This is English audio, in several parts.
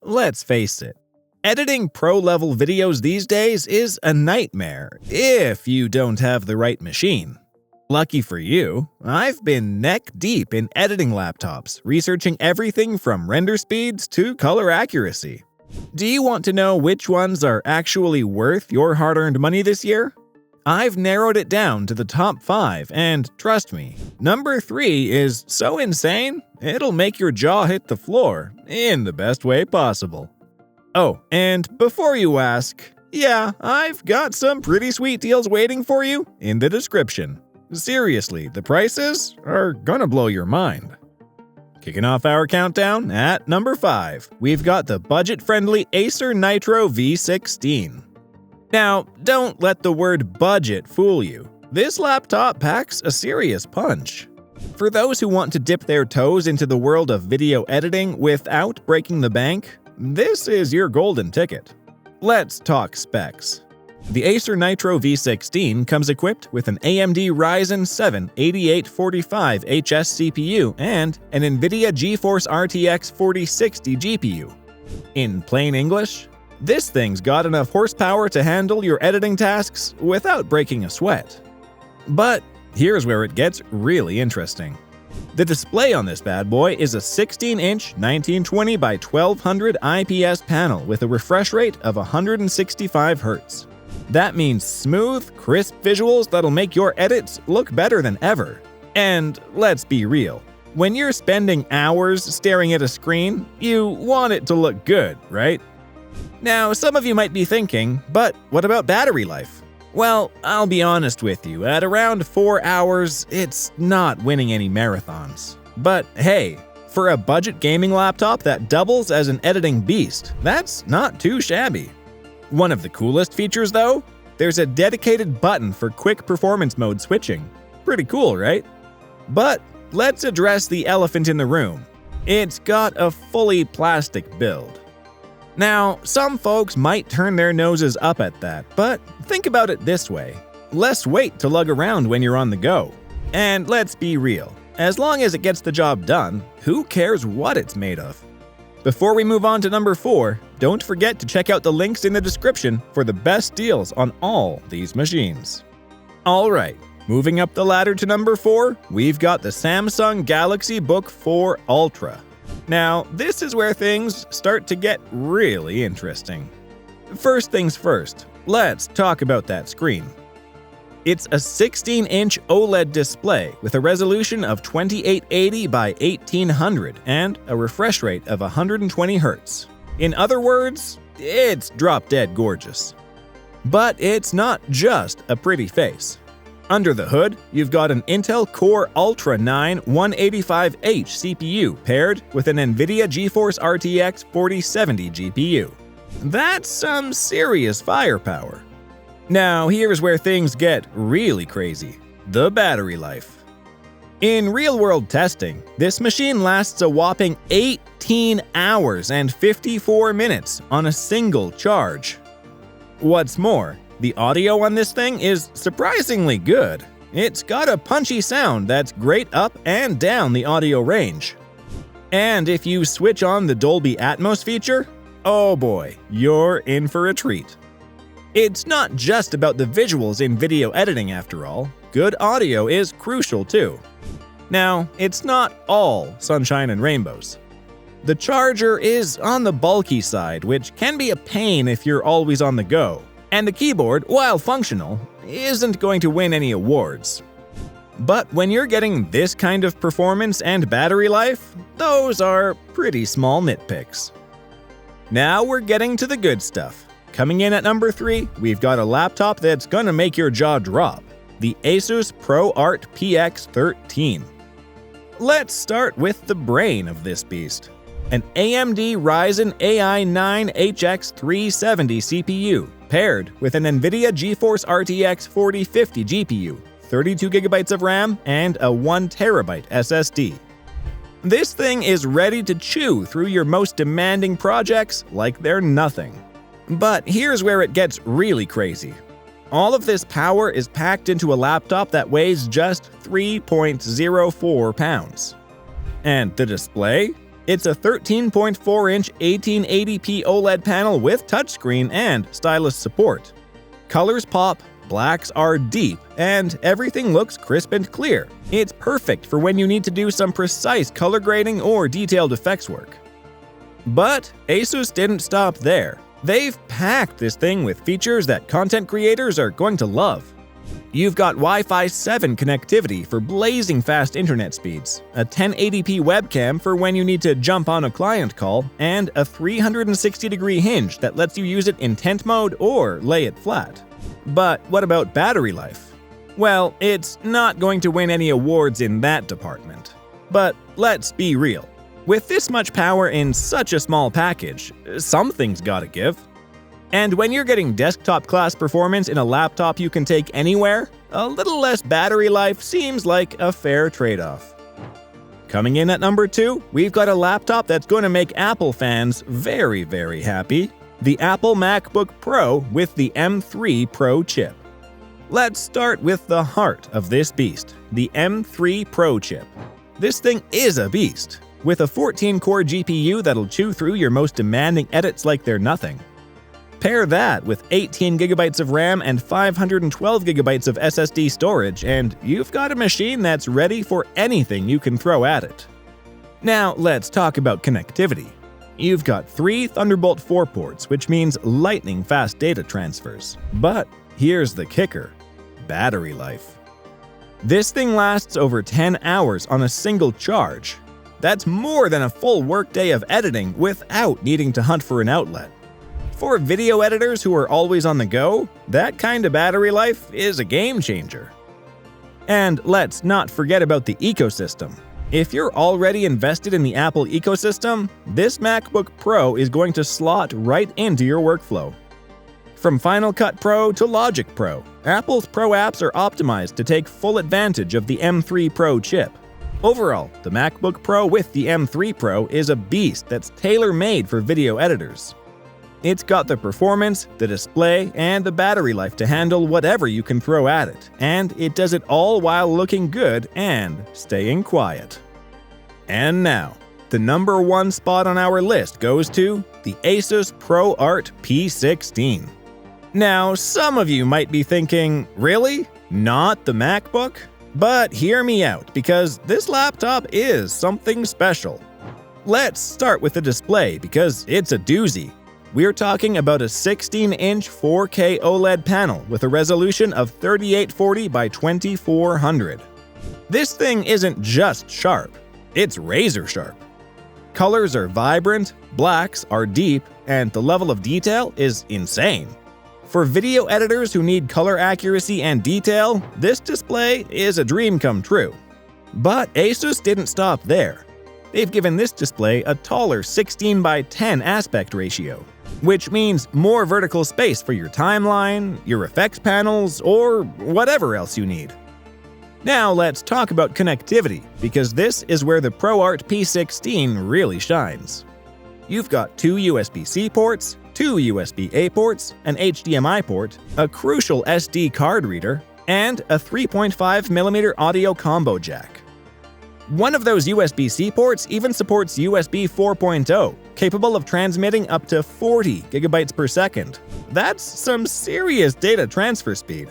Let's face it, editing pro-level videos these days is a nightmare if you don't have the right machine. Lucky for you, I've been neck-deep in editing laptops, researching everything from render speeds to color accuracy. Do you want to know which ones are actually worth your hard-earned money this year? I've narrowed it down to the top 5, and trust me, number 3 is so insane, it'll make your jaw hit the floor in the best way possible. Oh, and before you ask, yeah, I've got some pretty sweet deals waiting for you in the description. Seriously, the prices are gonna blow your mind. Kicking off our countdown at number 5, we've got the budget-friendly Acer Nitro V16. Now, don't let the word budget fool you. This laptop packs a serious punch. For those who want to dip their toes into the world of video editing without breaking the bank, this is your golden ticket. Let's talk specs. The Acer Nitro V16 comes equipped with an AMD Ryzen 7 8845HS CPU and an NVIDIA GeForce RTX 4060 GPU. In plain English, this thing's got enough horsepower to handle your editing tasks without breaking a sweat. But here's where it gets really interesting. The display on this bad boy is a 16-inch 1920 by 1200 IPS panel with a refresh rate of 165 Hz. That means smooth, crisp visuals that'll make your edits look better than ever. And let's be real, when you're spending hours staring at a screen, you want it to look good, right? Now, some of you might be thinking, but what about battery life? Well, I'll be honest with you, at around 4 hours, it's not winning any marathons. But hey, for a budget gaming laptop that doubles as an editing beast, that's not too shabby. One of the coolest features though? There's a dedicated button for quick performance mode switching. Pretty cool, right? But let's address the elephant in the room. It's got a fully plastic build. Now, some folks might turn their noses up at that, but think about it this way. Less weight to lug around when you're on the go. And let's be real, as long as it gets the job done, who cares what it's made of? Before we move on to number 4, don't forget to check out the links in the description for the best deals on all these machines. Alright, moving up the ladder to number 4, we've got the Samsung Galaxy Book 4 Ultra. Now, this is where things start to get really interesting. First things first, let's talk about that screen. It's a 16-inch OLED display with a resolution of 2880 by 1800 and a refresh rate of 120 Hz. In other words, it's drop-dead gorgeous. But it's not just a pretty face. Under the hood, you've got an Intel Core Ultra 9 185H CPU paired with an NVIDIA GeForce RTX 4070 GPU. That's some serious firepower. Now, here's where things get really crazy: the battery life. In real-world testing, this machine lasts a whopping 18 hours and 54 minutes on a single charge. What's more, the audio on this thing is surprisingly good. It's got a punchy sound that's great up and down the audio range. And if you switch on the Dolby Atmos feature, oh boy, you're in for a treat. It's not just about the visuals in video editing after all. Good audio is crucial too. Now, it's not all sunshine and rainbows. The charger is on the bulky side, which can be a pain if you're always on the go. And the keyboard, while functional, isn't going to win any awards. But when you're getting this kind of performance and battery life, those are pretty small nitpicks. Now we're getting to the good stuff. Coming in at number 3, we've got a laptop that's gonna make your jaw drop, the Asus ProArt PX13. Let's start with the brain of this beast. An AMD Ryzen AI 9 HX370 CPU paired with an NVIDIA GeForce RTX 4050 GPU, 32GB of RAM, and a 1TB SSD. This thing is ready to chew through your most demanding projects like they're nothing. But here's where it gets really crazy. All of this power is packed into a laptop that weighs just 3.04 pounds. And the display? It's a 13.4-inch 1880p OLED panel with touchscreen and stylus support. Colors pop, blacks are deep, and everything looks crisp and clear. It's perfect for when you need to do some precise color grading or detailed effects work. But Asus didn't stop there. They've packed this thing with features that content creators are going to love. You've got Wi-Fi 7 connectivity for blazing fast internet speeds, a 1080p webcam for when you need to jump on a client call, and a 360-degree hinge that lets you use it in tent mode or lay it flat. But what about battery life? Well, it's not going to win any awards in that department. But let's be real. With this much power in such a small package, something's gotta give. And when you're getting desktop-class performance in a laptop you can take anywhere, a little less battery life seems like a fair trade-off. Coming in at number 2, we've got a laptop that's going to make Apple fans very, very happy. The Apple MacBook Pro with the M3 Pro chip. Let's start with the heart of this beast, the M3 Pro chip. This thing is a beast, with a 14-core GPU that'll chew through your most demanding edits like they're nothing. Pair that with 18GB of RAM and 512GB of SSD storage, and you've got a machine that's ready for anything you can throw at it. Now let's talk about connectivity. You've got 3 Thunderbolt 4 ports, which means lightning-fast data transfers. But here's the kicker: battery life. This thing lasts over 10 hours on a single charge. That's more than a full workday of editing without needing to hunt for an outlet. For video editors who are always on the go, that kind of battery life is a game changer. And let's not forget about the ecosystem. If you're already invested in the Apple ecosystem, this MacBook Pro is going to slot right into your workflow. From Final Cut Pro to Logic Pro, Apple's Pro apps are optimized to take full advantage of the M3 Pro chip. Overall, the MacBook Pro with the M3 Pro is a beast that's tailor-made for video editors. It's got the performance, the display, and the battery life to handle whatever you can throw at it, and it does it all while looking good and staying quiet. And now, the number 1 spot on our list goes to the Asus ProArt P16. Now, some of you might be thinking, really? Not the MacBook? But hear me out, because this laptop is something special. Let's start with the display, because it's a doozy. We're talking about a 16-inch 4K OLED panel with a resolution of 3840 by 2400. This thing isn't just sharp, it's razor sharp. Colors are vibrant, blacks are deep, and the level of detail is insane. For video editors who need color accuracy and detail, this display is a dream come true. But Asus didn't stop there. They've given this display a taller 16 by 10 aspect ratio, which means more vertical space for your timeline, your effects panels, or whatever else you need. Now let's talk about connectivity, because this is where the ProArt P16 really shines. You've got 2 USB-C ports, 2 USB-A ports, an HDMI port, a crucial SD card reader, and a 3.5mm audio combo jack. One of those USB-C ports even supports USB 4.0, capable of transmitting up to 40 GB per second. That's some serious data transfer speed.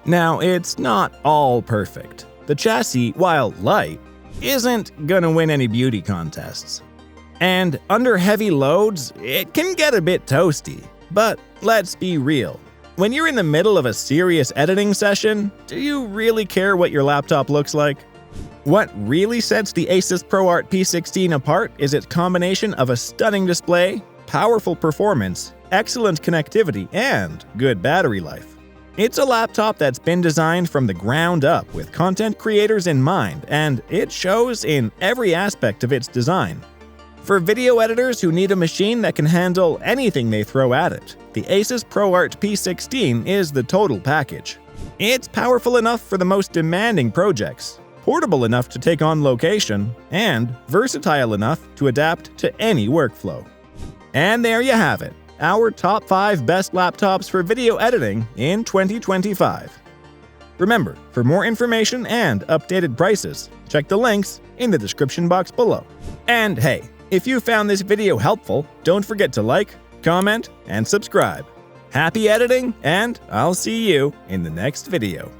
Now, it's not all perfect. The chassis, while light, isn't gonna win any beauty contests. And under heavy loads, it can get a bit toasty. But let's be real. When you're in the middle of a serious editing session, do you really care what your laptop looks like? What really sets the Asus ProArt P16 apart is its combination of a stunning display, powerful performance, excellent connectivity, and good battery life. It's a laptop that's been designed from the ground up with content creators in mind, and it shows in every aspect of its design. For video editors who need a machine that can handle anything they throw at it, the Asus ProArt P16 is the total package. It's powerful enough for the most demanding projects, portable enough to take on location, and versatile enough to adapt to any workflow. And there you have it, our top 5 best laptops for video editing in 2025. Remember, for more information and updated prices, check the links in the description box below. And hey, If you found this video helpful, don't forget to like, comment, and subscribe. Happy editing, and I'll see you in the next video.